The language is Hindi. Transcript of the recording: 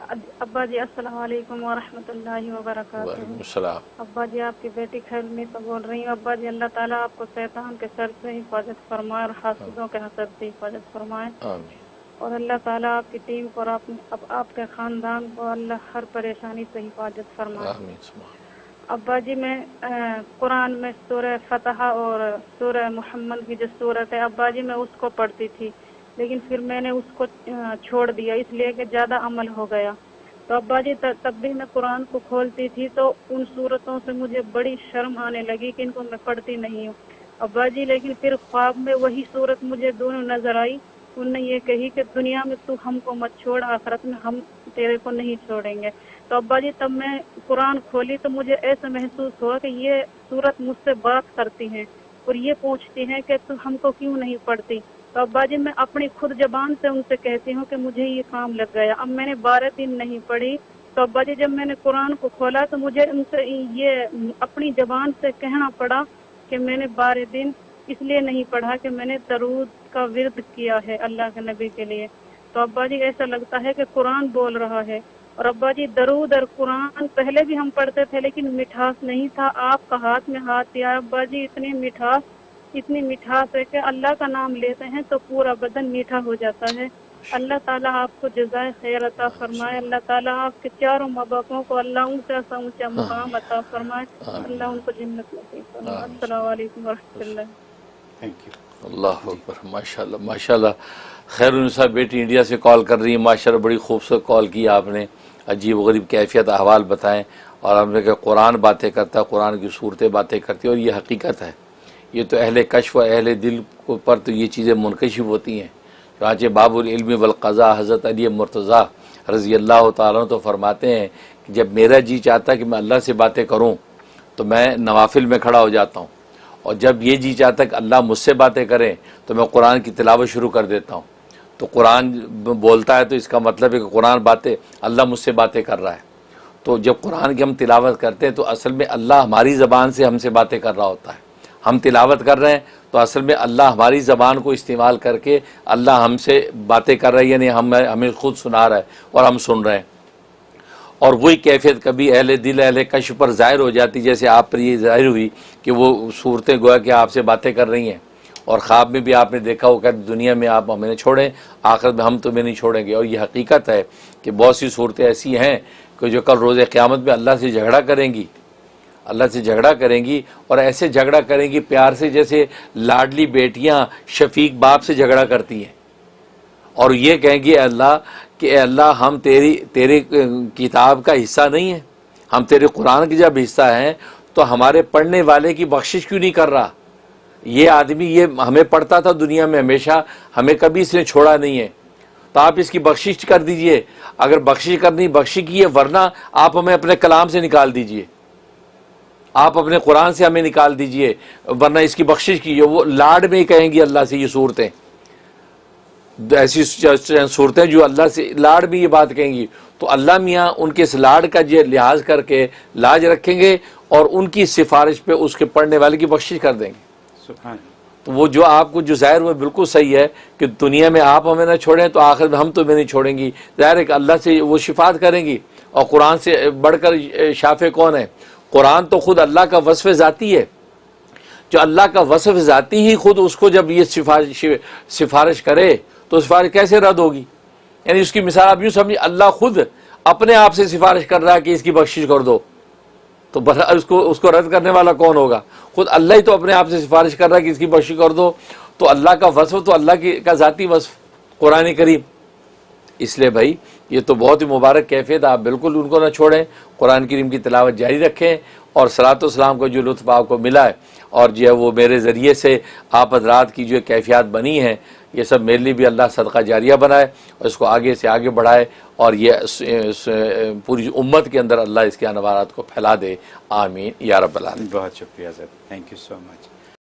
अब्बा जी अस्सलाम वालेकुम व रहमतुल्लाहि व बरकातुहू। सलाम। अब्बा जी आपकी बेटी खैरुन्नी से बोल रही हूँ। अब्बा जी अल्लाह ताला आपको शैतान के शर से हिफाजत फरमाए और हासिदों के हसद से हिफाजत फरमाए आमीन। और अल्लाह ताला आपकी टीम को और आपके खानदान को अल्लाह हर परेशानी से हिफाजत फरमाए। आमीन। अब्बा जी मैं कुरान में सूरह फतह और सूरह मोहम्मद की जो सूरत है अब्बा जी मैं उसको पढ़ती थी, लेकिन फिर मैंने उसको छोड़ दिया इसलिए कि ज़्यादा अमल हो गया। तो अब्बा जी तब भी मैं कुरान को खोलती थी तो उन सूरतों से मुझे बड़ी शर्म आने लगी कि इनको मैं पढ़ती नहीं हूँ अब्बा जी। लेकिन फिर ख्वाब में वही सूरत मुझे दोनों नजर आई। उनने ये कही कि दुनिया में तू हमको मत छोड़, आखिरत में हम तेरे को नहीं छोड़ेंगे। तो अब्बा जी तब मैं कुरान खोली तो मुझे ऐसा महसूस हुआ कि ये सूरत मुझसे बात करती हैं और ये पूछती हैं कि तू हमको क्यों नहीं पढ़ती। तो अब्बा जी मैं अपनी खुद जबान से उनसे कहती हूँ कि मुझे ये काम लग गया। अब मैंने 12 दिन नहीं पढ़ी तो अब्बा जी जब मैंने कुरान को खोला तो मुझे उनसे ये अपनी जबान से कहना पड़ा कि मैंने 12 दिन इसलिए नहीं पढ़ा कि मैंने दरूद का विर्द किया है अल्लाह के नबी के लिए। तो अब्बा जी ऐसा लगता है कि कुरान बोल रहा है। और अब्बा जी दरूद और कुरान पहले भी हम पढ़ते थे लेकिन मिठास नहीं था। आपका हाथ में हाथ दिया अब्बा जी, इतनी मिठास है कि अल्लाह का नाम लेते हैं तो पूरा बदन मीठा हो जाता है। अल्लाह ताला आपको जज़ाए खैर अता फरमाए। अल्लाह ताला आपके चारों माँ बापों को अल्लाह ऊंचा सा ऊंचा मुकाम अता फरमाए। अल्लाह उनको जन्नत नसीब फरमाए। अस्सलाम वालेकुम व रहमतुल्लाह। Thank you. अल्लाह अकबर। माशाल्लाह माशाल्लाह। खैरुन्निसा बेटी इंडिया से कॉल कर रही है। माशाल्लाह बड़ी खूबसूरत कॉल की आपने, अजीब गरीब कैफियत अहवाल बताएं और हमने कहा कुरान बातें करता है, कुरान की सूरतें बातें करती है और ये हकीकत है। ये तो अहले कश्फ व अहले दिल पर तो ये चीज़ें मुनकशिफ होती हैं। चुनांचे बाबुल इल्म वल क़ज़ा हज़रत अली मुर्तज़ा रज़ी अल्लाह ताला तो फरमाते हैं कि जब मेरा जी चाहता है कि मैं अल्लाह से बातें करूँ तो मैं नवाफिल में खड़ा हो जाता हूँ, और जब ये जी चाहता है कि अल्लाह मुझसे बातें करें तो मैं कुरान की तिलावत शुरू कर देता हूँ। तो कुरान बोलता है तो इसका मतलब है कि कुरान बातें, अल्लाह मुझसे बातें कर रहा है। तो जब कुरान की हम तिलावत करते हैं तो असल में अल्लाह हमारी ज़बान से हमसे बातें कर रहा होता है। हम तिलावत कर रहे हैं तो असल में अल्लाह हमारी ज़बान को इस्तेमाल करके अल्लाह हमसे बातें कर रहा है, यानी हमें खुद सुना रहा है और हम सुन रहे हैं। और वही कैफियत कभी अहले दिल अहले कश्फ पर ज़ाहिर हो जाती, जैसे आप पर ये ज़ाहिर हुई कि वो सूरतें गोया कि आपसे बातें कर रही हैं। और ख्वाब में भी आपने देखा होगा दुनिया में आप हमें छोड़ें, आखिरत में हम तुम्हें नहीं छोड़ेंगे। और ये हकीकत है कि बहुत सी सूरतें ऐसी हैं कि जो कल रोज़े क़यामत में अल्लाह से झगड़ा करेंगी, अल्लाह से झगड़ा करेंगी और ऐसे झगड़ा करेंगी प्यार से जैसे लाडली बेटियाँ शफीक बाप से झगड़ा करती हैं। और ये कहेंगी अल्लाह कि अल्लाह हम तेरे किताब का हिस्सा नहीं है, हम तेरे कुरान की जब हिस्सा हैं तो हमारे पढ़ने वाले की बख्शिश क्यों नहीं कर रहा। ये आदमी ये हमें पढ़ता था दुनिया में हमेशा, हमें कभी इसने छोड़ा नहीं है, तो आप इसकी बख्शिश कर दीजिए। अगर बख्शिश करनी बख्शी की है, वरना आप हमें अपने कलाम से निकाल दीजिए, आप अपने कुरान से हमें निकाल दीजिए, वरना इसकी बख्शिश कीजिए। वो लाड में ही कहेंगी अल्लाह से ये सूरतें, ऐसी सूरतें जो अल्लाह से लाड में ये बात कहेंगी। तो अल्लाह मियाँ उनके इस लाड का ये लिहाज करके लाज रखेंगे और उनकी सिफारिश पे उसके पढ़ने वाले की बख्शिश कर देंगे। तो वो जो आपको जो ज़ाहिर हुआ बिल्कुल सही है कि दुनिया में आप हमें ना छोड़ें तो आखिर में हम तुम्हें नहीं छोड़ेंगी। ज़ाहिर है कि अल्लाह से वो शिफात करेंगी। और कुरान से बढ़कर शाफ़े कौन है? कुरान तो खुद अल्लाह का वस्फ़ ज़ाती है। जो अल्लाह का वस्फ़ ज़ाती ही खुद उसको जब ये सिफारिश करे तो सिफारिश कैसे रद्द होगी? यानी उसकी मिसाल आप यूँ समझिए, अल्लाह खुद अपने आप से सिफारिश कर रहा है कि इसकी बख्शिश कर दो, तो उसको रद्द करने वाला कौन होगा? खुद अल्लाह ही तो अपने आप से सिफारिश कर रहा है कि इसकी बख्शिश कर दो। तो अल्लाह का वस्फ़ तो अल्लाह का ज़ाती वस्फ़ कुरान करीम। इसलिए भाई ये तो बहुत ही मुबारक कैफियत, आप बिल्कुल उनको ना छोड़ें, कुरान करीम की तिलावत जारी रखें। और सलात व सलाम को जो लुत्फ़ आपको मिला है और जो है वो मेरे ज़रिए से आप हज़रात की जो कैफियत बनी है, ये सब मेरे लिए भी अल्लाह सदका जारिया बनाए और इसको आगे से आगे बढ़ाए और ये पूरी उम्मत के अंदर अल्लाह इसके अनवारात को फैला दे। आमीन या रब्बल आलमीन। बहुत शुक्रिया sir, thank you so much.